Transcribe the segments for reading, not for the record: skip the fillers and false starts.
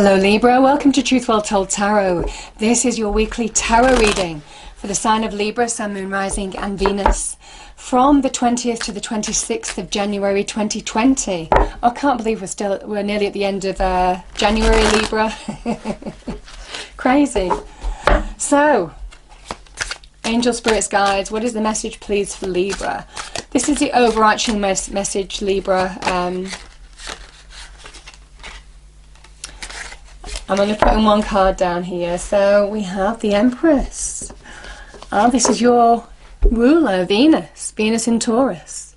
Hello Libra, welcome to Truth Well Told Tarot. This is your weekly tarot reading for the sign of Libra, Sun, Moon, Rising and Venus from the 20th to the 26th of January 2020. I can't believe we're nearly at the end of January, Libra. Crazy. So, angel, spirits, guides, what is the message please for Libra? This is the overarching message, Libra. I'm only putting one card down here. So we have the Empress. This is your ruler, Venus. Venus in Taurus.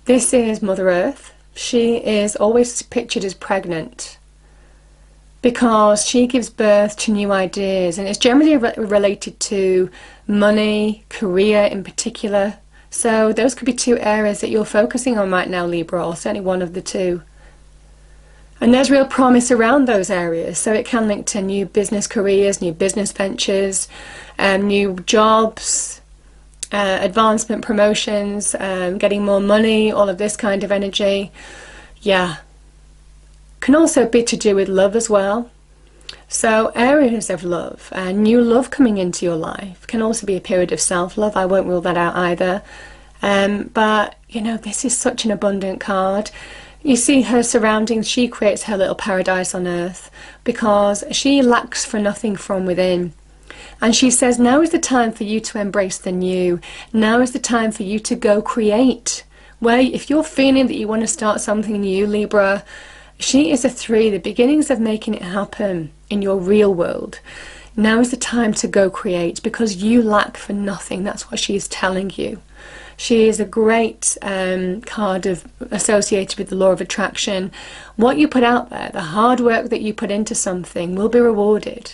This is Mother Earth. She is always pictured as pregnant because she gives birth to new ideas, and it's generally related to money, career in particular. So those could be two areas that you're focusing on right now, Libra, or certainly one of the two. And there's real promise around those areas, so it can link to new business careers, new business ventures, new jobs, advancement, promotions, getting more money, all of this kind of energy. Yeah. Can also be to do with love as well. So areas of love, new love coming into your life. Can also be a period of self-love. I won't rule that out either. But, you know, this is such an abundant card. You see her surroundings, she creates her little paradise on earth because she lacks for nothing from within. And she says, now is the time for you to embrace the new. Now is the time for you to go create. Where if you're feeling that you want to start something new, Libra, she is a 3, the beginnings of making it happen in your real world. Now is the time to go create because you lack for nothing. That's what she is telling you. She is a great card associated with the law of attraction. What you put out there, the hard work that you put into something will be rewarded.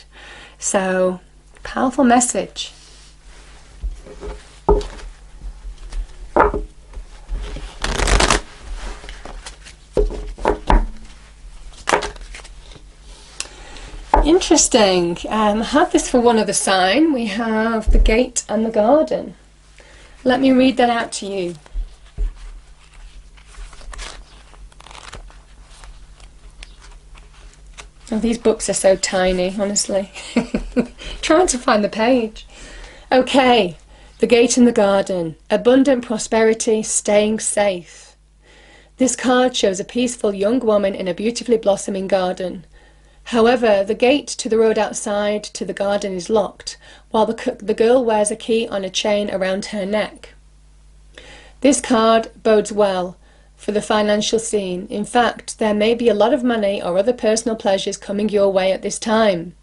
So, powerful message. Interesting. I have this for one other sign. We have the gate and the garden. Let me read that out to you. Oh, these books are so tiny, honestly. Trying to find the page. Okay, the gate and the garden. Abundant prosperity, staying safe. This card shows a peaceful young woman in a beautifully blossoming garden. However, the gate to the road outside to the garden is locked, while the girl wears a key on a chain around her neck. This card bodes well for the financial scene. In fact, there may be a lot of money or other personal pleasures coming your way at this time.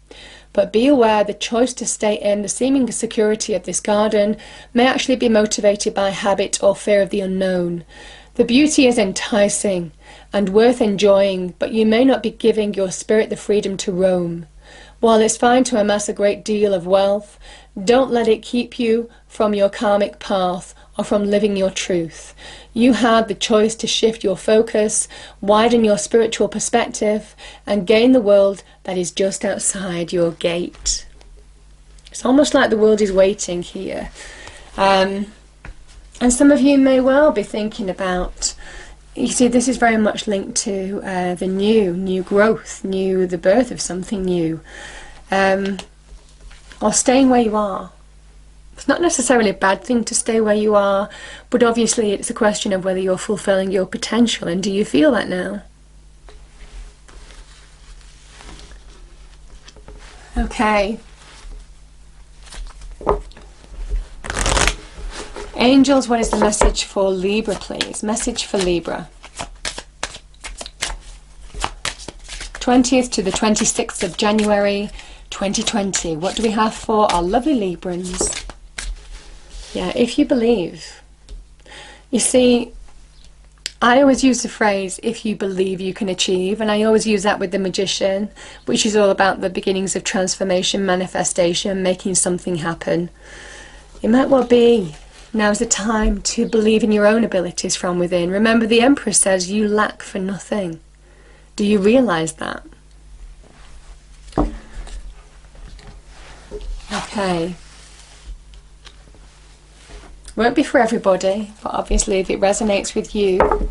But be aware the choice to stay in the seeming security of this garden may actually be motivated by habit or fear of the unknown. The beauty is enticing and worth enjoying, but you may not be giving your spirit the freedom to roam. While it's fine to amass a great deal of wealth, don't let it keep you from your karmic path or from living your truth. You had the choice to shift your focus, widen your spiritual perspective, and gain the world that is just outside your gate. It's almost like the world is waiting here. And some of you may well be thinking about, you see, this is very much linked to the new growth, the birth of something new, or staying where you are. It's not necessarily a bad thing to stay where you are, but obviously it's a question of whether you're fulfilling your potential, and do you feel that now? Okay. Angels, what is the message for Libra, please? Message for Libra. 20th to the 26th of January 2020. What do we have for our lovely Librans? Yeah, if you believe. You see, I always use the phrase, if you believe you can achieve, and I always use that with the Magician, which is all about the beginnings of transformation, manifestation, making something happen. It might well be. Now's the time to believe in your own abilities from within. Remember, the Empress says you lack for nothing. Do you realize that? Okay. Won't be for everybody, but obviously if it resonates with you,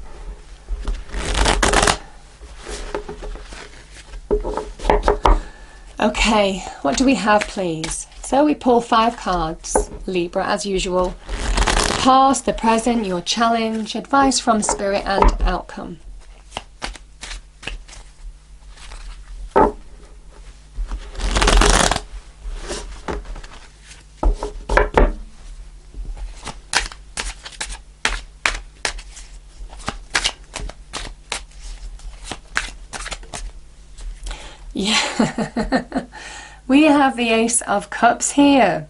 Okay, what do we have, please? So we pull 5 cards, Libra, as usual. The past, the present, your challenge, advice from spirit, and outcome. Yeah, we have the Ace of Cups here.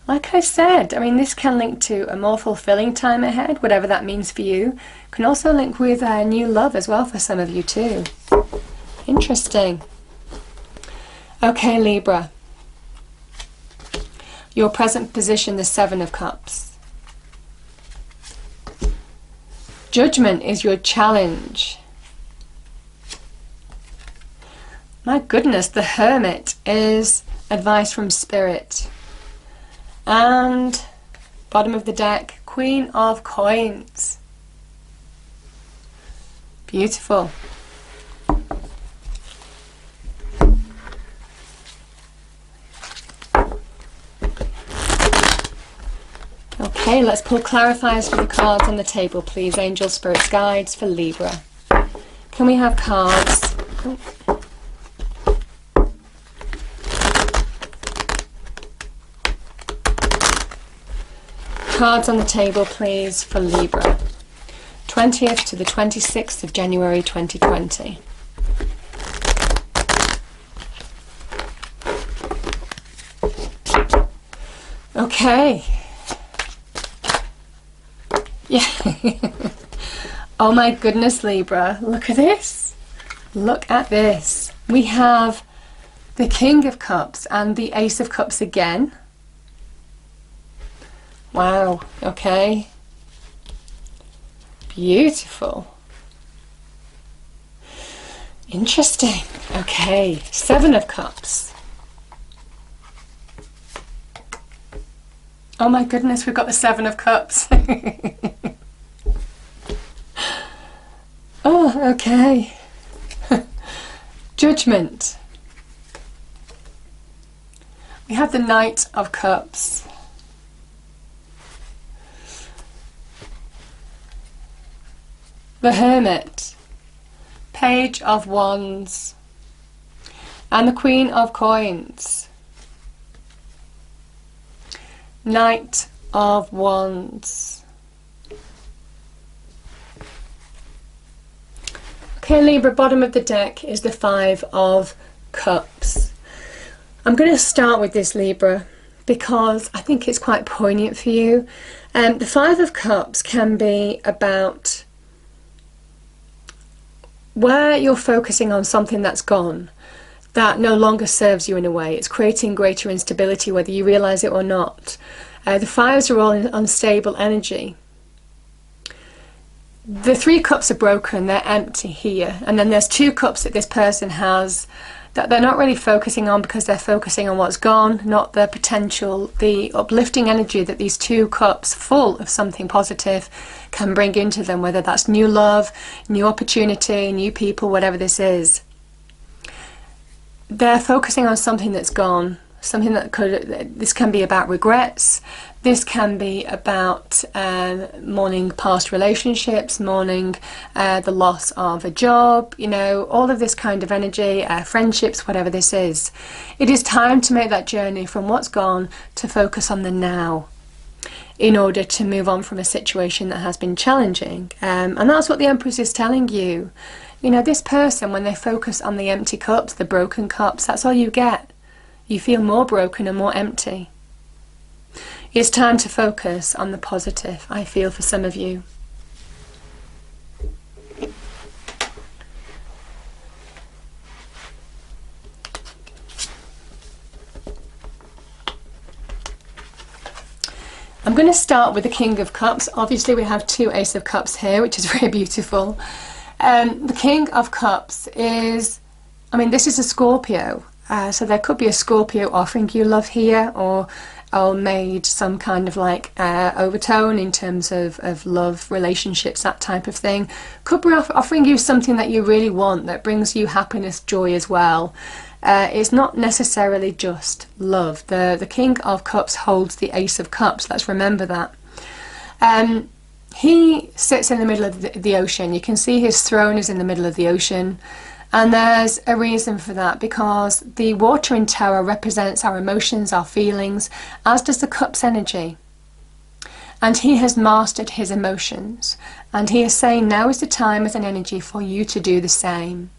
Like I said, I mean, this can link to a more fulfilling time ahead, whatever that means for you. Can also link with new love as well for some of you too. Interesting. Okay, Libra. Your present position, the 7 of Cups. Judgment is your challenge. My goodness, the Hermit is advice from Spirit. And bottom of the deck, Queen of Coins. Beautiful. Okay, let's pull clarifiers for the cards on the table, please. Angel, Spirits, Guides for Libra. Can we have cards? Oh. Cards on the table, please, for Libra. 20th to the 26th of January 2020. Okay. Yeah. Oh my goodness, Libra. Look at this. Look at this. We have the King of Cups and the Ace of Cups again. Wow, okay. Beautiful. Interesting. Okay, 7 of Cups. Oh my goodness, we've got the 7 of Cups. Oh, okay. Judgment. We have the Knight of Cups. The Hermit, Page of Wands, and the Queen of Coins. Knight of Wands. Okay, Libra, bottom of the deck is the 5 of Cups. I'm going to start with this, Libra, because I think it's quite poignant for you. The 5 of Cups can be about where you're focusing on something that's gone, that no longer serves you in a way. It's creating greater instability whether you realise it or not. The 5s are all in unstable energy. The 3 cups are broken, they're empty here. And then there's 2 cups that this person has that they're not really focusing on because they're focusing on what's gone, not the potential, the uplifting energy that these 2 cups full of something positive can bring into them, whether that's new love, new opportunity, new people, whatever this is. They're focusing on something that's gone, something that this can be about regrets, this can be about mourning past relationships, mourning the loss of a job, you know, all of this kind of energy, friendships, whatever this is. It is time to make that journey from what's gone to focus on the now in order to move on from a situation that has been challenging. And that's what the Empress is telling you. You know, this person, when they focus on the empty cups, the broken cups, that's all you get. You feel more broken and more empty. It's time to focus on the positive, I feel, for some of you. I'm going to start with the King of Cups. Obviously we have 2 Ace of Cups here, which is very beautiful. The King of Cups is, I mean, this is a Scorpio. So there could be a Scorpio offering you love here, or made some kind of like overtone in terms of love, relationships, that type of thing. Could be offering you something that you really want, that brings you happiness, joy as well. It's not necessarily just love. The King of Cups holds the Ace of Cups. Let's remember that. He sits in the middle of the ocean. You can see his throne is in the middle of the ocean. And there's a reason for that, because the water in Tarot represents our emotions, our feelings, as does the Cups energy. And he has mastered his emotions. And he is saying now is the time as an energy for you to do the same.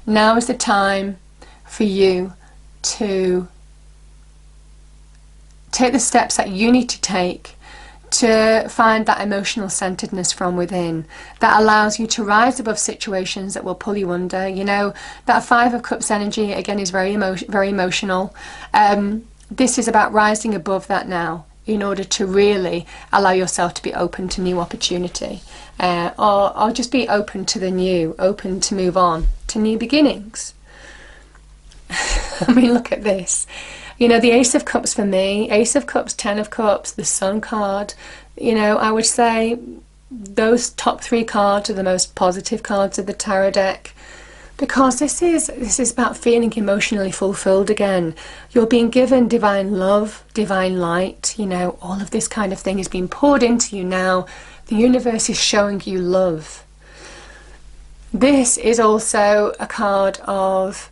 Now is the time for you to take the steps that you need to take to find that emotional centeredness from within that allows you to rise above situations that will pull you under. You know, that Five of Cups energy again is very emotional. This is about rising above that now in order to really allow yourself to be open to new opportunity, or just be open to the new, open to move on to new beginnings. I mean, look at this. You know, the Ace of Cups for me, Ace of Cups, Ten of Cups, the Sun card, you know, I would say those top three cards are the most positive cards of the tarot deck, because this is about feeling emotionally fulfilled again. You're being given divine love, divine light, you know, all of this kind of thing is being poured into you now. The universe is showing you love. This is also a card of,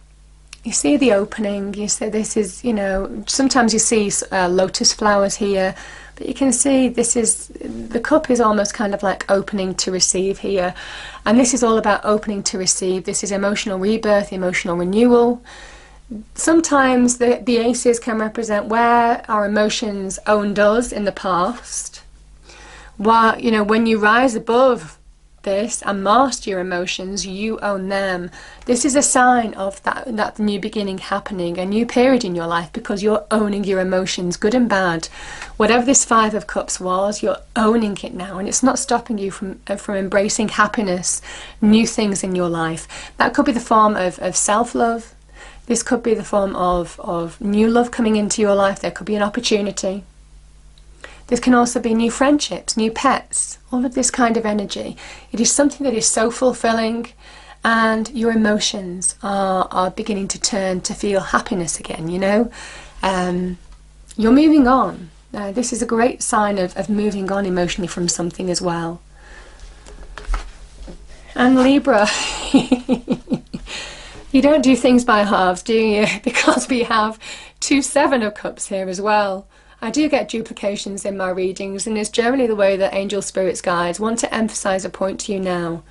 you see the opening, you see this is, you know, sometimes you see lotus flowers here, but you can see this is, the cup is almost kind of like opening to receive here. And this is all about opening to receive. This is emotional rebirth, emotional renewal. Sometimes the aces can represent where our emotions owned us in the past. While, you know, when you rise above this and master your emotions, you own them. This is a sign of that new beginning happening, a new period in your life, because you're owning your emotions, good and bad. Whatever this Five of Cups was, you're owning it now, and it's not stopping you from embracing happiness, new things in your life. That could be the form of self-love. This could be the form of new love coming into your life. There could be an opportunity. This can also be new friendships, new pets, all of this kind of energy. It is something that is so fulfilling, and your emotions are beginning to turn to feel happiness again, you know. You're moving on. This is a great sign of moving on emotionally from something as well. And Libra, you don't do things by halves, do you? Because we have two Seven of Cups here as well. I do get duplications in my readings, and it's generally the way that angel spirits guides want to emphasize a point to you now.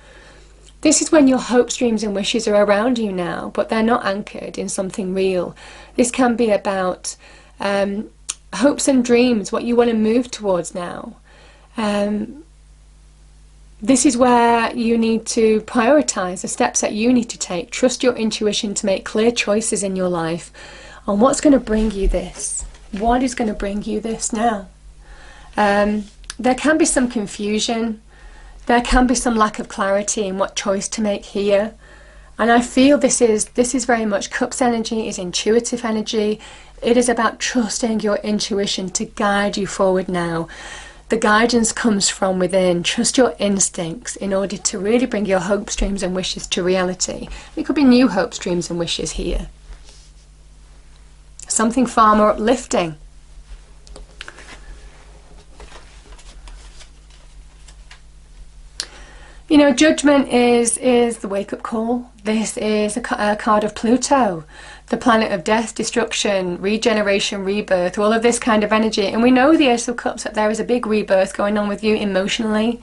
This is when your hopes, dreams and wishes are around you now, but they're not anchored in something real. This can be about hopes and dreams, what you want to move towards now. This is where you need to prioritize the steps that you need to take. Trust your intuition to make clear choices in your life on what's going to bring you this. What is going to bring you this now? There can be some confusion. There can be some lack of clarity in what choice to make here. And I feel this is very much Cups energy, is intuitive energy. It is about trusting your intuition to guide you forward now. The guidance comes from within. Trust your instincts in order to really bring your hopes, dreams and wishes to reality. It could be new hopes, dreams and wishes here. Something far more uplifting. You know, Judgment is the wake-up call. This is a card of Pluto, the planet of death, destruction, regeneration, rebirth, all of this kind of energy. And we know the Ace of Cups, that there is a big rebirth going on with you emotionally.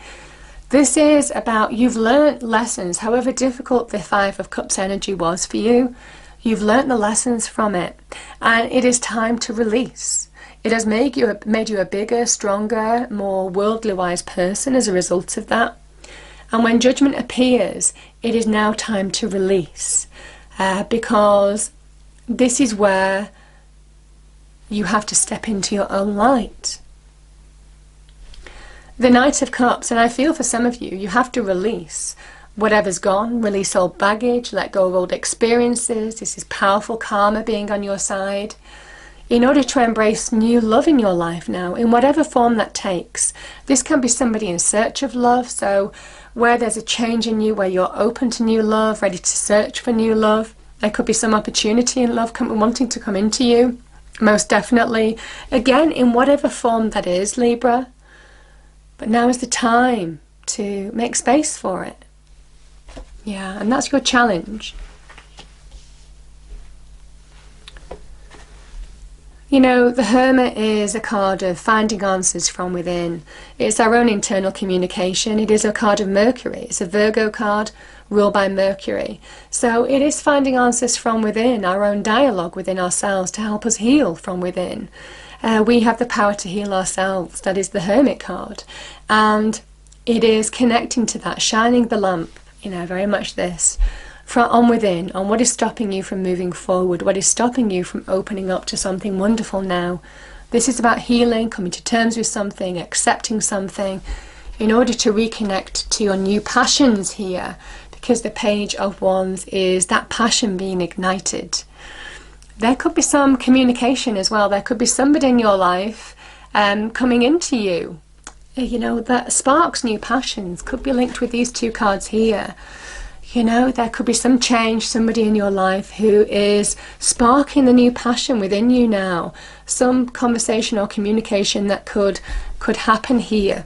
This is about, you've learned lessons, however difficult the Five of Cups energy was for you. You've learnt the lessons from it, and it is time to release. It has made you a bigger, stronger, more worldly wise person as a result of that. And when Judgment appears, it is now time to release, because this is where you have to step into your own light. The Knight of Cups, and I feel for some of you, you have to release whatever's gone, release old baggage, let go of old experiences. This is powerful karma being on your side in order to embrace new love in your life now, in whatever form that takes. This can be somebody in search of love, so where there's a change in you, where you're open to new love, ready to search for new love. There could be some opportunity in love wanting to come into you, most definitely. Again, in whatever form that is, Libra. But now is the time to make space for it. Yeah, and that's your challenge. You know, the Hermit is a card of finding answers from within. It's our own internal communication. It is a card of Mercury. It's a Virgo card ruled by Mercury. So it is finding answers from within, our own dialogue within ourselves to help us heal from within. We have the power to heal ourselves. That is the Hermit card. And it is connecting to that, shining the lamp, you know, very much this. On within, on what is stopping you from moving forward, what is stopping you from opening up to something wonderful now. This is about healing, coming to terms with something, accepting something, in order to reconnect to your new passions here, because the Page of Wands is that passion being ignited. There could be some communication as well. There could be somebody in your life coming into you, you know, that sparks new passions. Could be linked with these two cards here. You know, there could be some change, somebody in your life who is sparking the new passion within you now. Some conversation or communication that could happen here.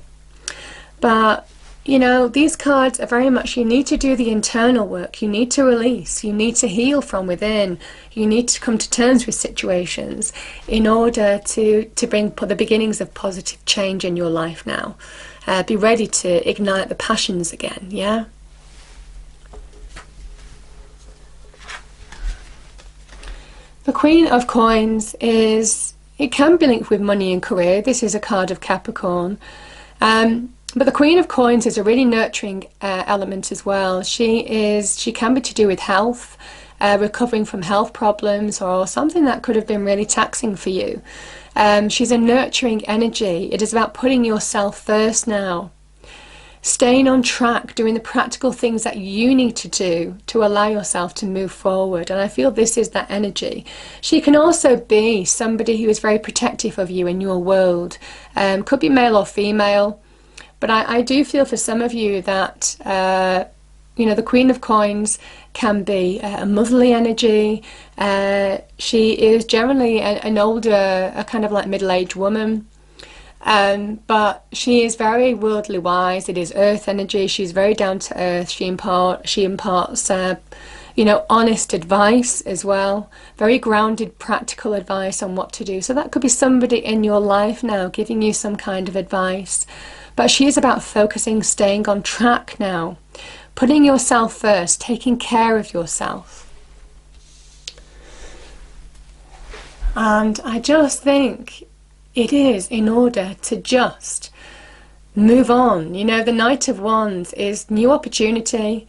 But, you know, these cards are very much, you need to do the internal work. You need to release. You need to heal from within. You need to come to terms with situations in order to bring the beginnings of positive change in your life now. Be ready to ignite the passions again, yeah? The Queen of Coins it can be linked with money and career. This is a card of Capricorn. But the Queen of Coins is a really nurturing element as well. She can be to do with health, recovering from health problems or something that could have been really taxing for you. She's a nurturing energy. It is about putting yourself first now. Staying on track, doing the practical things that you need to do to allow yourself to move forward. And I feel this is that energy. She can also be somebody who is very protective of you in your world. Could be male or female. But I do feel for some of you that, you know, the Queen of Coins can be a motherly energy. She is generally an older, a kind of like middle-aged woman. But she is very worldly wise. It is earth energy. She's very down to earth. She imparts you know, honest advice as well. Very grounded, practical advice on what to do. So that could be somebody in your life now giving you some kind of advice. But she is about focusing, staying on track now. Putting yourself first, taking care of yourself. And I just think it is in order to just move on. You know, the Knight of Wands is new opportunity.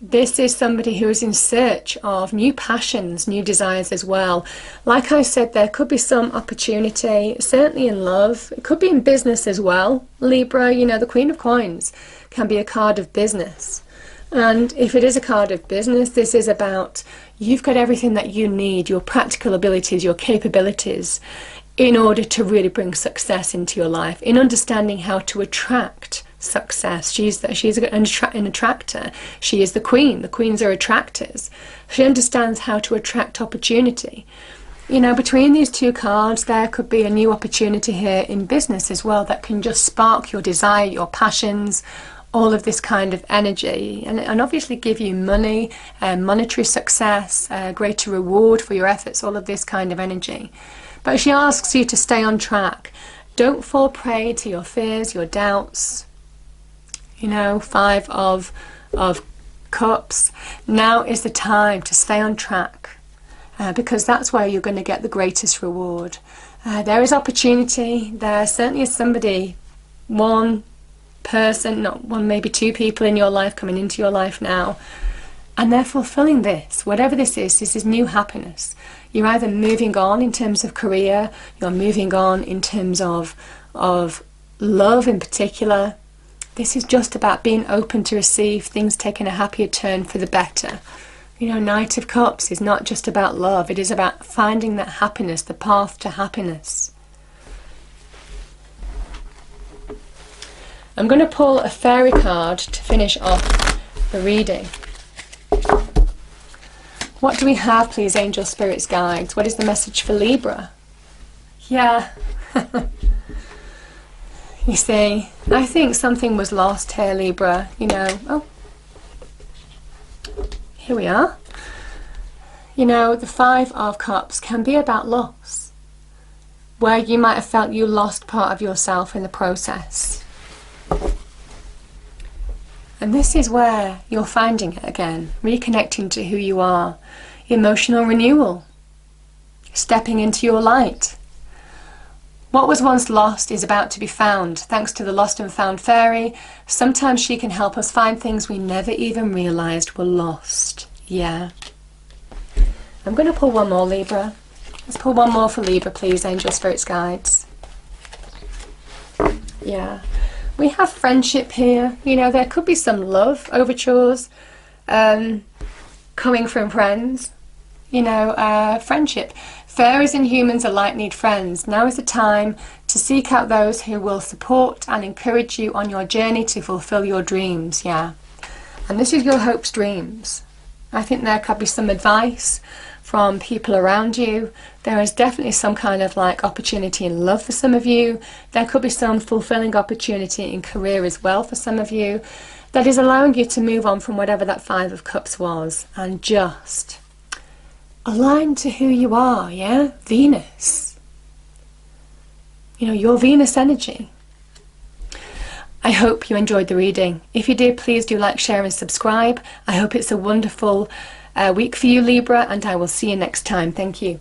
This is somebody who is in search of new passions, new desires as well. Like I said, there could be some opportunity, certainly in love. It could be in business as well. Libra, you know, the Queen of Coins can be a card of business. And if it is a card of business, this is about you've got everything that you need, your practical abilities, your capabilities, in order to really bring success into your life, in understanding how to attract success. She's an attractor. She is the queen. The queens are attractors. She understands how to attract opportunity. You know, between these two cards, there could be a new opportunity here in business as well that can just spark your desire, your passions, all of this kind of energy, and obviously give you money, monetary success, greater reward for your efforts, all of this kind of energy. But she asks you to stay on track. Don't fall prey to your fears, your doubts. You know, 5 of Cups. Now is the time to stay on track, because that's where you're going to get the greatest reward. There is opportunity. There certainly is somebody, one person, not one, maybe 2 people in your life coming into your life now, and they're fulfilling this. Whatever this is new happiness. You're either moving on in terms of career, you're moving on in terms of love in particular. This is just about being open to receive things taking a happier turn for the better. You know, Knight of Cups is not just about love. It is about finding that happiness, the path to happiness. I'm going to pull a fairy card to finish off the reading. What do we have, please, angel spirits guides? What is the message for Libra? Yeah. You see, I think something was lost here, Libra. You know, oh, here we are. You know, the Five of Cups can be about loss, where you might have felt you lost part of yourself in the process. And this is where you're finding it again, reconnecting to who you are, emotional renewal, stepping into your light. What was once lost is about to be found, thanks to the Lost and Found Fairy. Sometimes she can help us find things we never even realised were lost. Yeah. I'm going to pull one more, Libra. Let's pull one more for Libra, please, angel spirits guides. Yeah. We have friendship here. You know, there could be some love overtures coming from friends. You know, friendship. Fairies and humans alike need friends. Now is the time to seek out those who will support and encourage you on your journey to fulfill your dreams. Yeah. And this is your hopes, dreams. I think there could be some advice from people around you. There is definitely some kind of like opportunity in love for some of you. There could be some fulfilling opportunity in career as well for some of you, that is allowing you to move on from whatever that Five of Cups was and just align to who you are. Yeah, Venus, you know, your Venus energy. I hope you enjoyed the reading. If you did, please do like, share and subscribe. I hope it's a wonderful week for you, Libra, and I will see you next time. Thank you.